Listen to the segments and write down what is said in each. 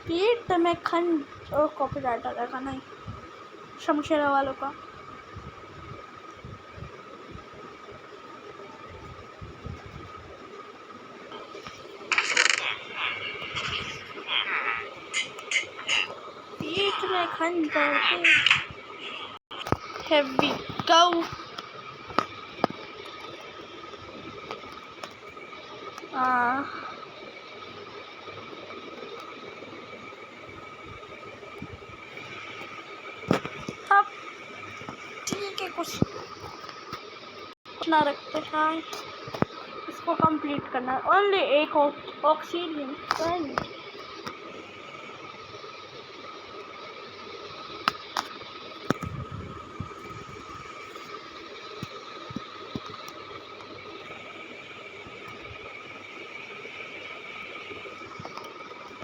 पीठ में खंड और कॉपीराइट आ जाएगा नहीं शमशेरा वालों का। पीठ में खंड करके Here we go. अब ठीक है कुछ ना रखते हैं, इसको कंप्लीट करना है। ओनली एक ऑक्सीजन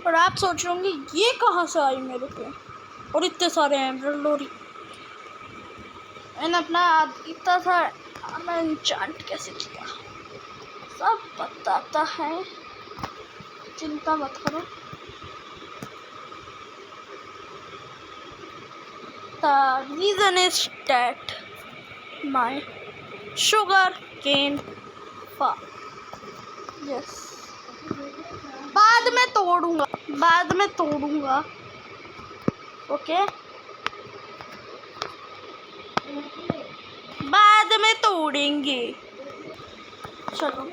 और आप सोच रहे होंगे ये कहाँ से आई मेरे पे और इतने सारे एमरल्ड लोरी। मैंने अपना इतना था मैं इंचांट कैसे किया सब बताता है, चिंता मत करो। The reason is that my sugar cane farm. Yes. बाद में तोड़ूंगा ओके बाद में तोड़ेंगे। चलो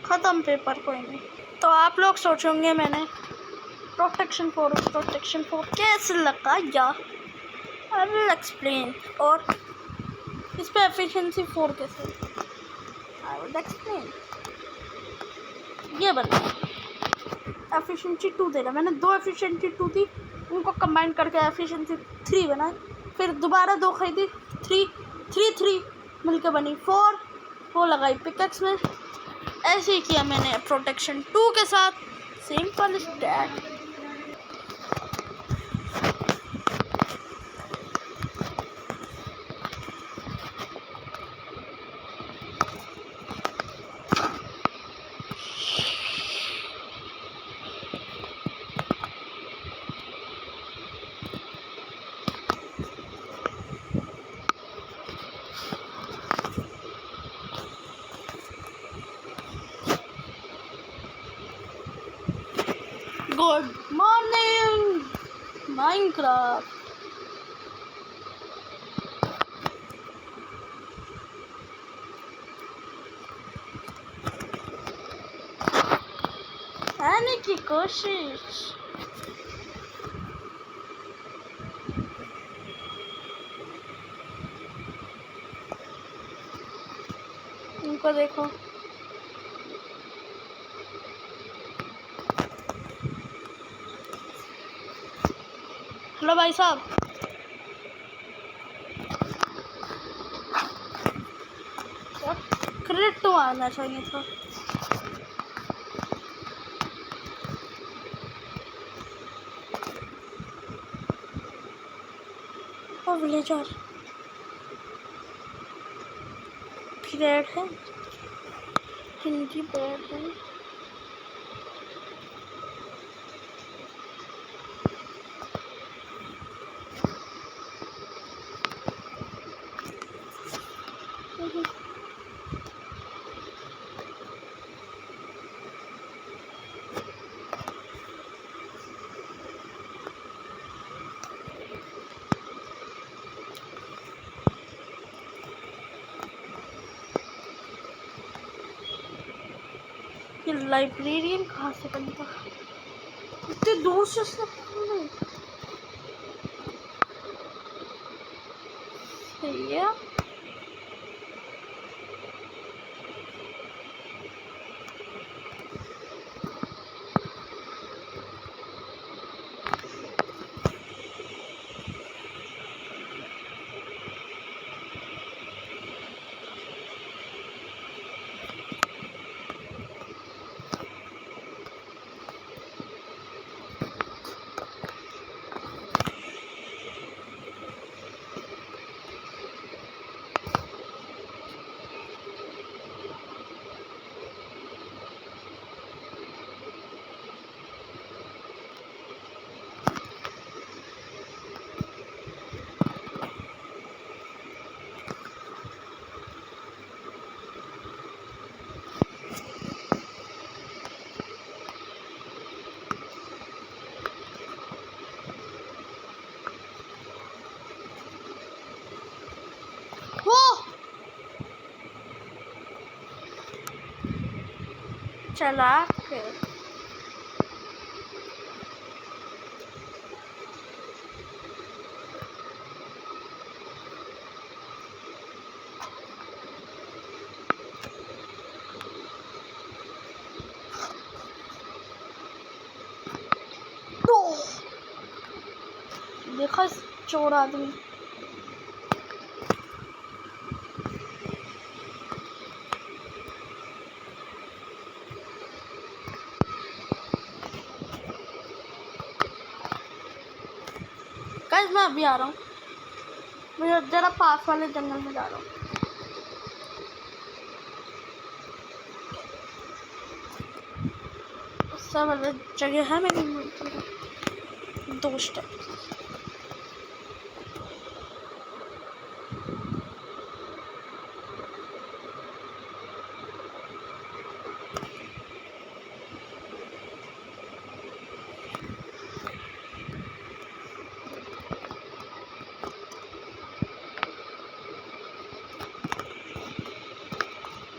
खत्म पेपर कोई नहीं। तो आप लोग सोचोगे मैंने प्रोटेक्शन 4 कैसे लगाया, आई विल एक्सप्लेन। और इस पे एफिशिएंसी 4 कैसे, आई विल एक्सप्लेन। ये बना एफिशिएंसी 2 दे रहा, मैंने 2 एफिशिएंसी 2 थी उनको कंबाइन करके एफिशिएंसी 3 बनाई, फिर दोबारा 2 खरीदी 3 मिलकर बनी 4, वो लगाई पिकेक्स में। ऐसे ही किया मैंने प्रोटेक्शन 2 के साथ, simple stat. Good morning Minecraft. आने की कोशिश। उनको देखो हेलो भाई साहब, क्रेडिट तो आना चाहिए था। और विलेजर पीरियड है, हिंदी पीरियड है। ये लाइब्रेरियन कहाँ से बनता, इतने दूर से सही है। चला देखा चोर आदमी। गाइस मैं अभी आ रहा हूँ, मैं जरा पास वाले जंगल में जा रहा हूँ। सब अलग जगह है मेरी दोस्त।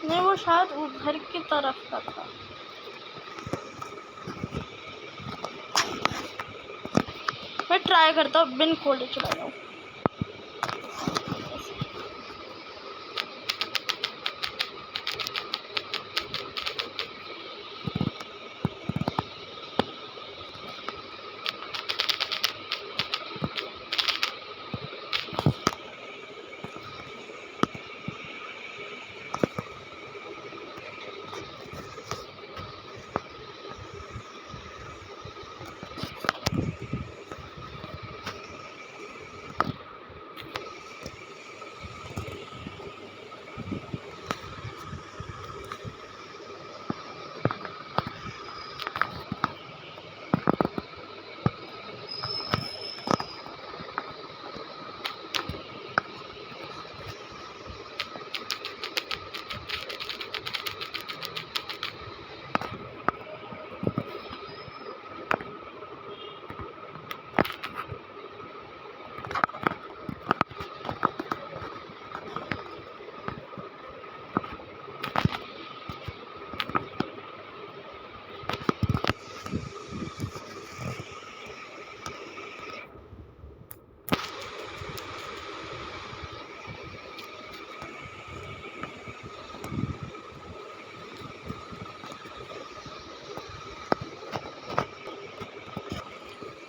नहीं वो शायद उधर की तरफ का था। मैं ट्राई करता हूँ बिन खोले चला जाऊँ।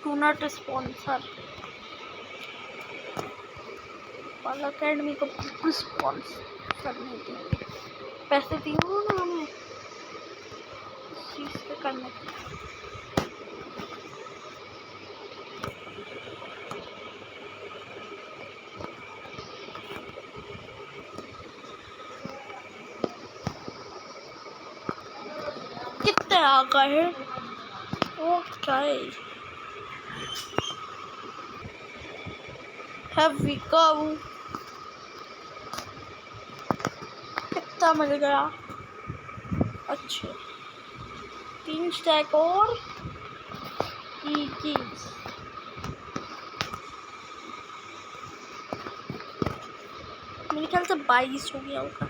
Do not sponsor वाला अकेडमी को बिल्कुल स्पॉन्सर नहीं देंगे। पैसे दिए हो ना हमें इस चीज़ पे करने के लिए। कितने आ गए? Okay Have we go? कितना मिल गया? अच्छा 3 स्टैक और कीज। मेरे ख्याल से 22 हो गया होगा।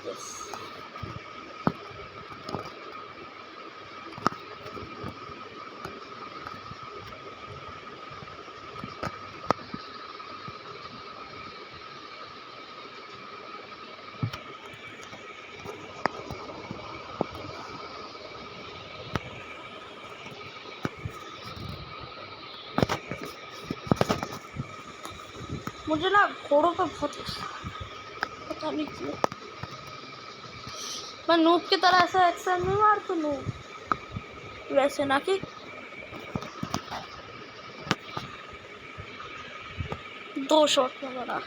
यस मुझे ना घोड़ों पे बहुत पता नहीं क्यों। मैं नूब की तरह ऐसा एक्शन नहीं मारता नूब वैसे ना कि 2 शॉट में बना।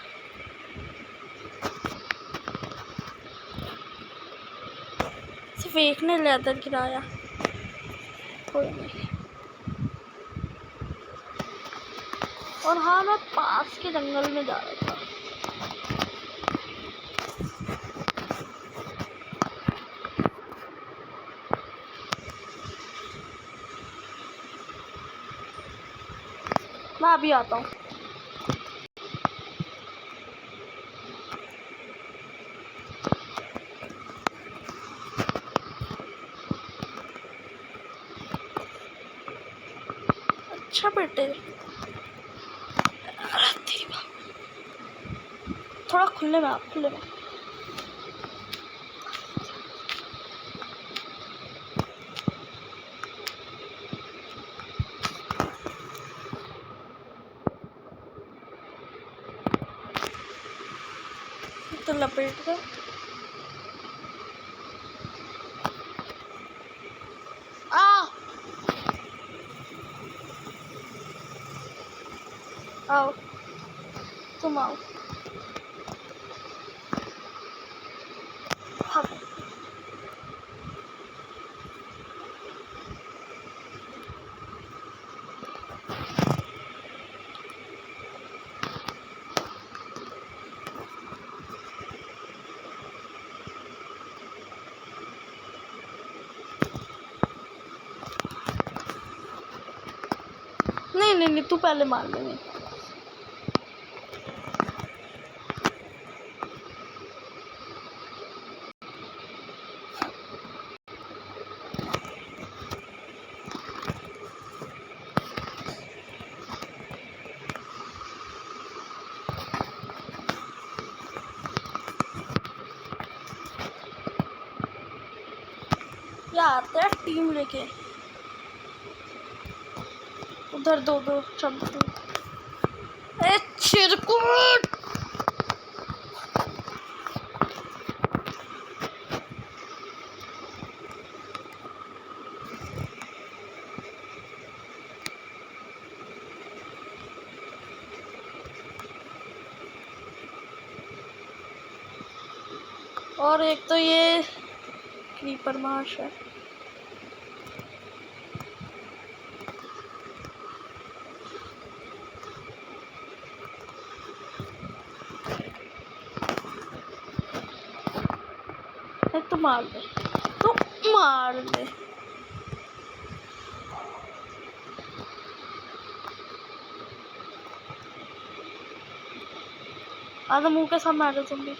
सिर्फ एक ने लेदर गिराया, कोई नहीं। और हाँ मैं पास के जंगल में जा रहा था। मैं अभी आता हूँ। अच्छा बेटे, थोड़ा खुले में आप, खुले में। तो लपेट कर आओ, तुम आओ। हाँ। नहीं नहीं नहीं, तू पहले मार देंगे। यार तेरा टीम लेके उधर दो दो चमकू। ए चिरकुट, और एक तो ये क्रीपर मार्श है। तो मार दे, तो मार दे। आधा मुंह के सामने आ जाओ तुम भी।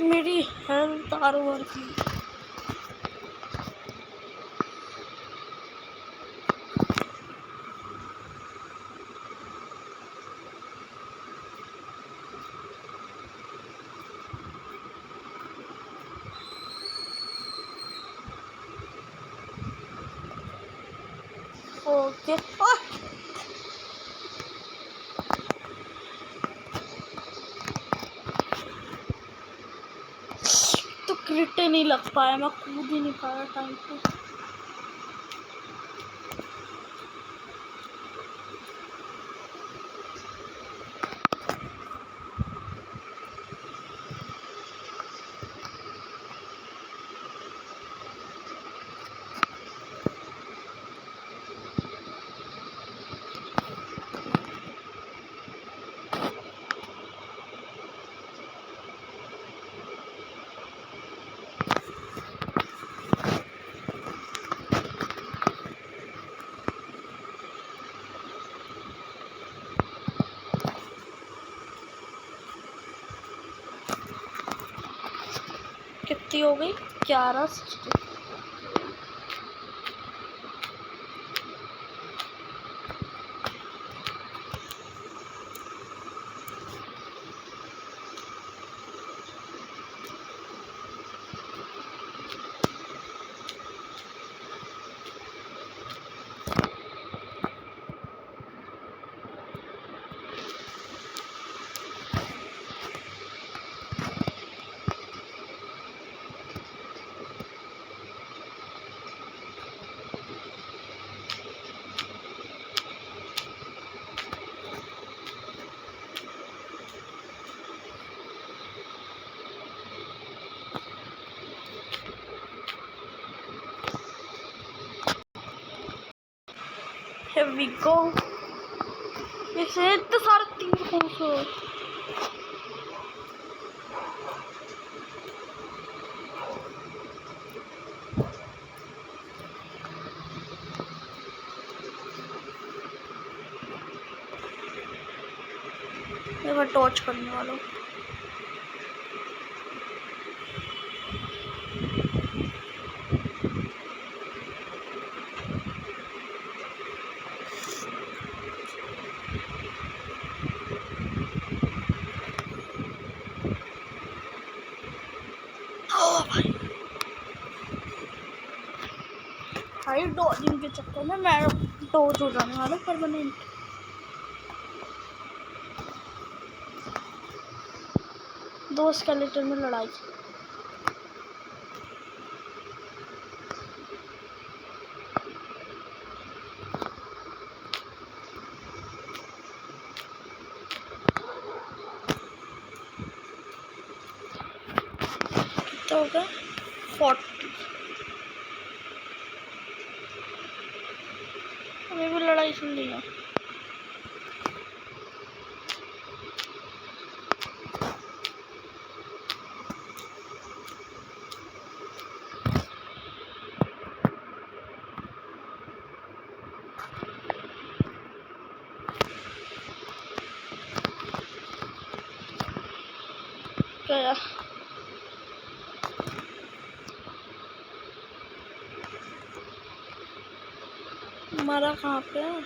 मेरी हेल्थ आर ओवर की। ओके तो क्रिट नहीं लग पाया, मैं कूद ही नहीं पाया टाइम पे। कितनी हो गई? 1160। Here we go. इसे इतने सारे 300। टॉर्च करने वाला हूँ। भाई डॉजिंग के चक्कर में मैं डॉज हो जाने वाला परमानेंट। दो स्केलेटन में लड़ाई। तो होगा 40। अभी भी लड़ाई सुन ली है। गया हमारा कहाँ पे है?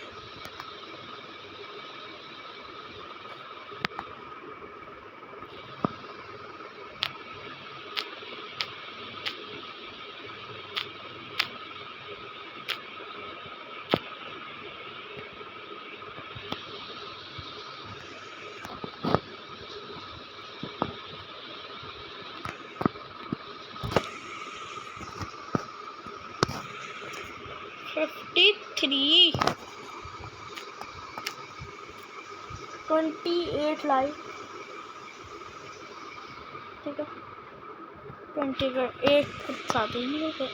Fifty 28 live. ठीक है 28 कुछ ज़्यादा ही हो गए।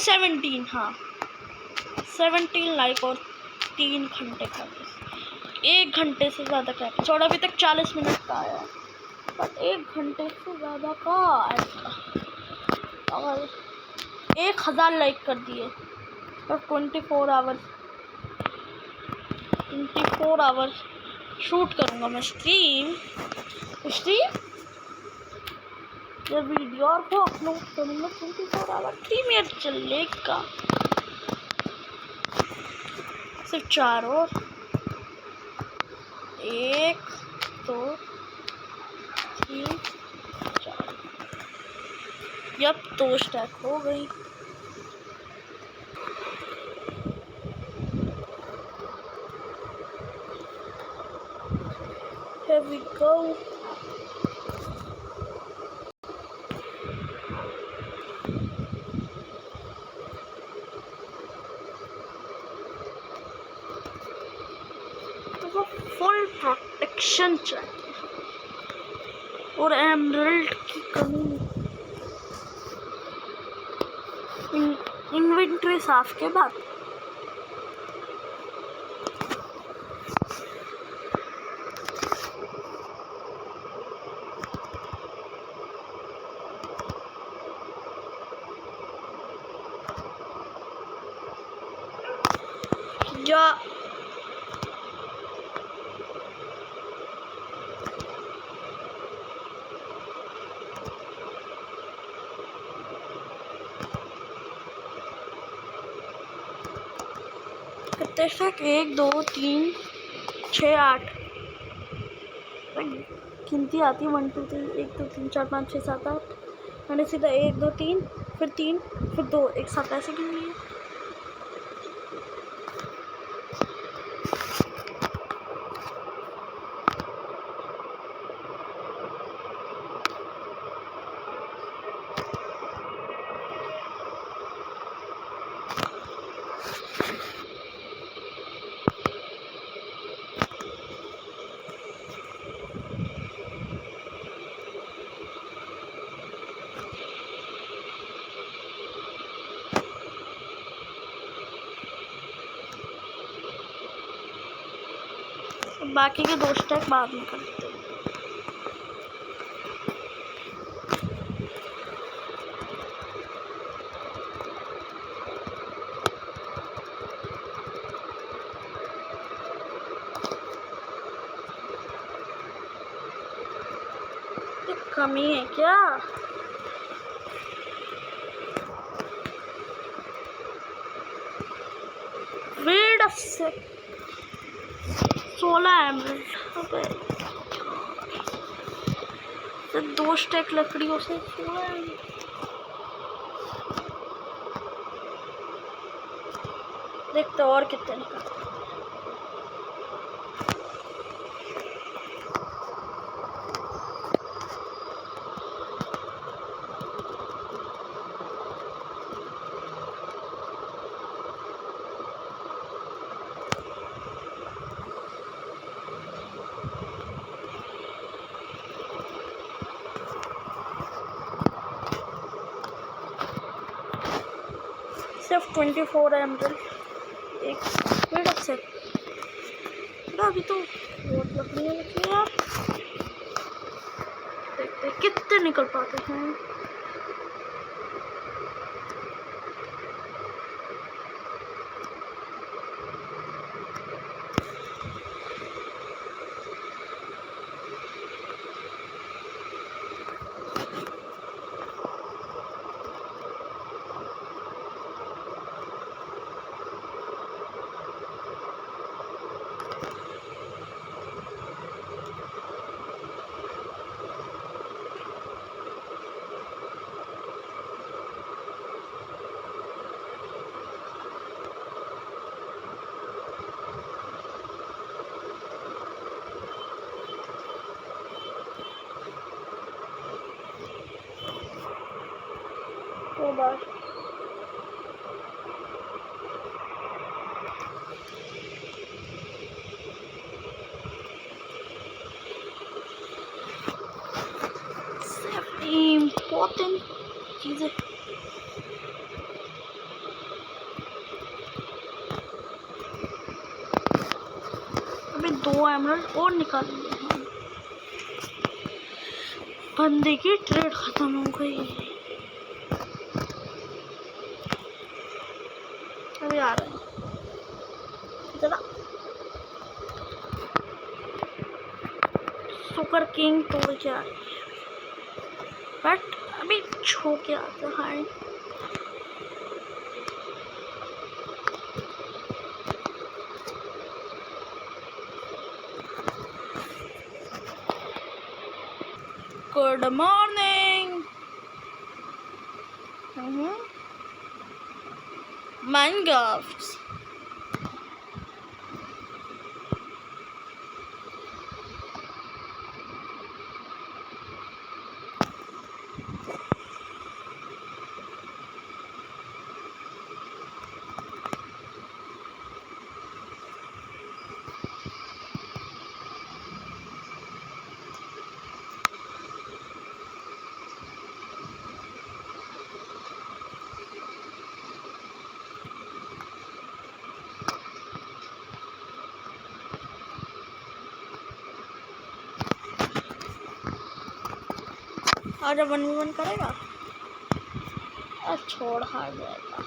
17 हाँ 17 लाइक और 3 घंटे का 1 घंटे से ज़्यादा का एपिसोड। अभी तक 40 मिनट का आया है बट 1 घंटे से ज़्यादा का आएगा। और 1000 लाइक कर दिए और 24 आवर्स शूट करूँगा मैं स्ट्रीम या वीडियो और को अपलोड करूँगा। 24 आवर प्रीमियर चलेगा। सिर्फ 4 और 1 2 3 4 यप 2 स्टैक हो गई। Here we go. तो फुल प्रोटेक्शन चाहिए और एमरल्ड की कमी। इन्वेंटरी साफ के बाद या कितने तक 1 2 3 6 8 गिनती आती है 1 2 3 1 2 3 4 5 6 7 8। मैंने सीधा 1 2 3 फिर 3 फिर 2 एक साथ ऐसे गिन लिए। बाकी के 2 स्टैक बाद में करते हैं। कमी है क्या? Wait a sec, 16 emerald. अबे सिर्फ 2 स्टैक लकड़ियों से 16 एमराल्ड। देखते और कितने निकलते। सिर्फ 24 एमराल्ड। एक वेट अ सेक, अभी तो बहुत लकड़ियाँ बची हैं यार। देखते कितने निकल पाते हैं। वो बार इम्पोर्टेंट चीज़ें। अभी 2 एमराल्ड और निकाल लिए हैं। बंदे की ट्रेड खत्म हो गई। अभी आ रहे हैं जरा। सुगर किंग तोड़ के आ रही है, बट अभी छो के आता है। Good morning. माइनक्राफ्ट आज 1v1 करेगा। छोड़ हार जाएगा।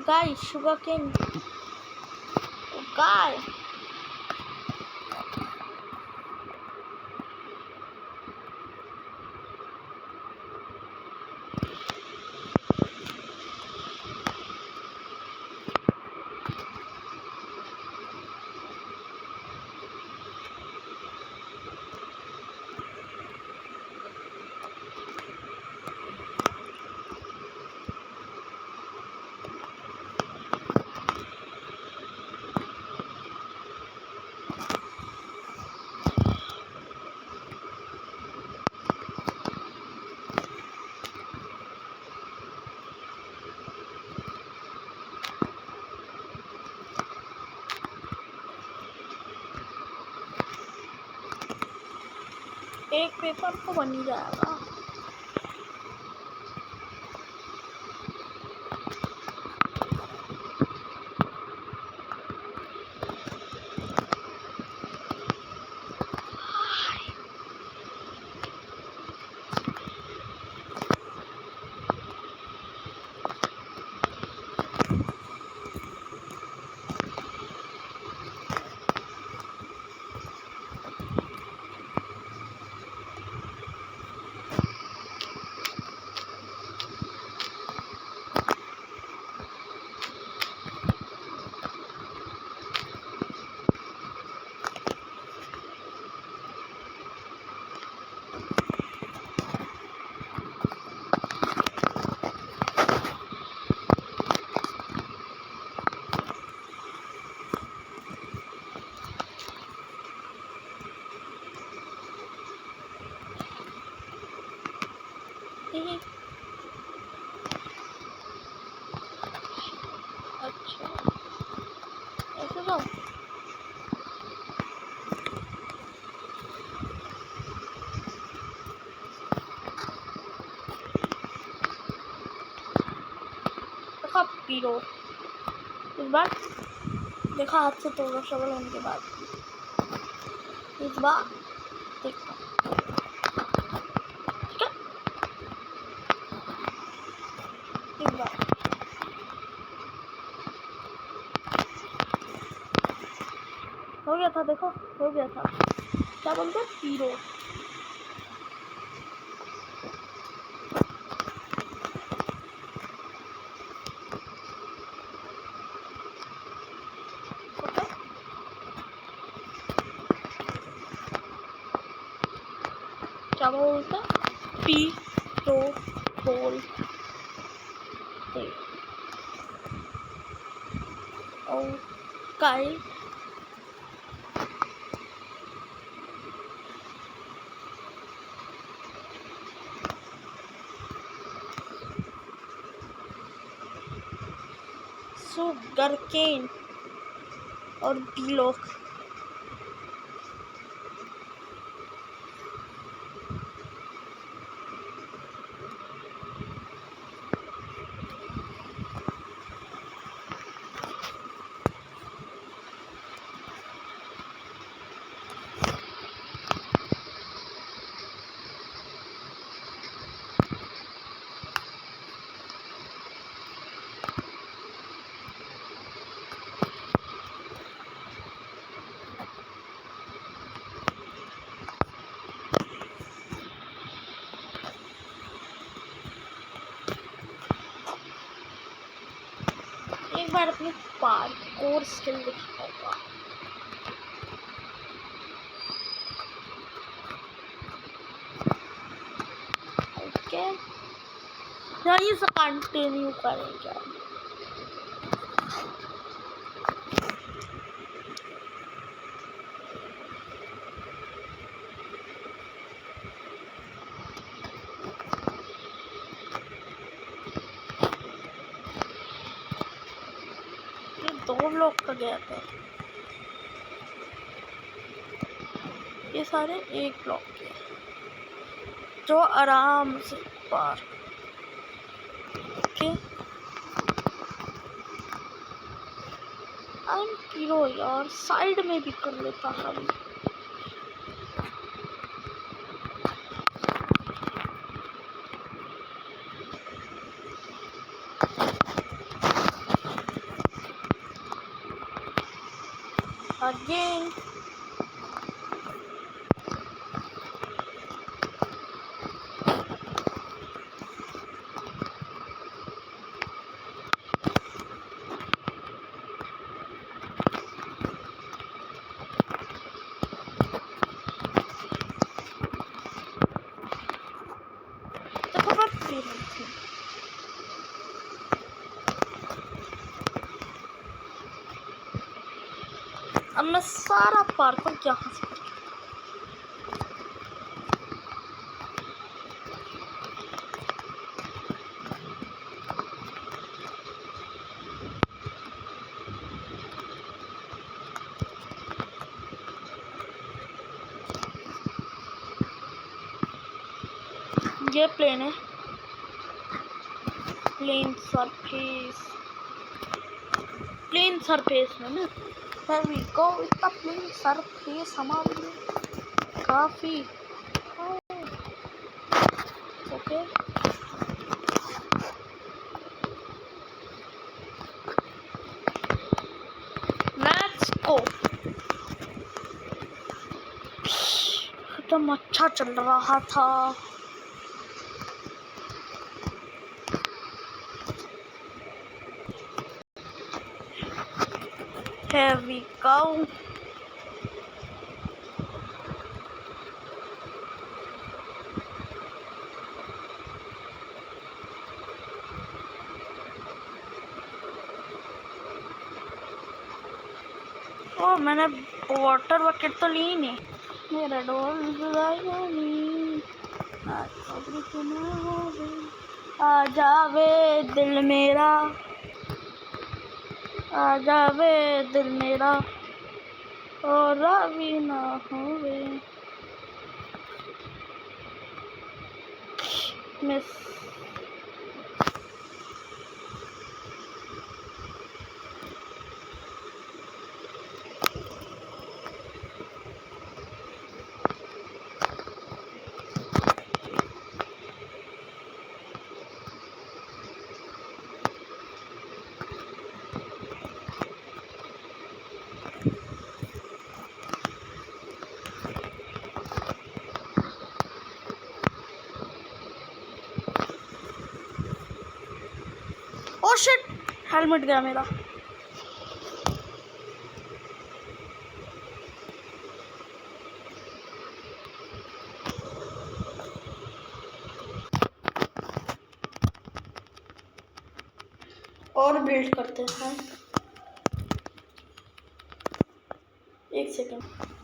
गाय शुगर किंग गाय। एक पेपर तो बन ही जाएगा। लो। देखो पी लो इस बार। देखा हाथ से तोड़ो शबल होने के बाद। इस बार देखो ठीक है। इस बार हो गया था। देखो हो गया था। क्या बोलते हैं पीरो। क्या बोलते हैं पीरो बोलते ओके। सुगर केन और बीलोक। एक बार अपनी पार्कोर स्किल दिखाऊंगा। ओके यहीं से कंटिन्यू करेंगे। ये 2 लोग का गया था। ये सारे एक ब्लॉक के जो आराम से पार। ओके आई एम हीरो यार। साइड में भी कर लेता हम। अगेन अब मैं सारा पार्कोर यहाँ से ये प्लेन है। प्लेन सरफेस में ना There we go with the plane surface हमारे लिए काफी ओके। Let's go. एकदम अच्छा चल रहा था। Here we go. ओ मैंने वाटर बकेट तो ली नहीं। मेरा डोल आ जावे दिल मेरा। आ जावे दिल मेरा और रावी ना होवे। मिस ओ शिट, हेलमेट गया मेरा। और बिल्ड करते हैं। एक सेकंड।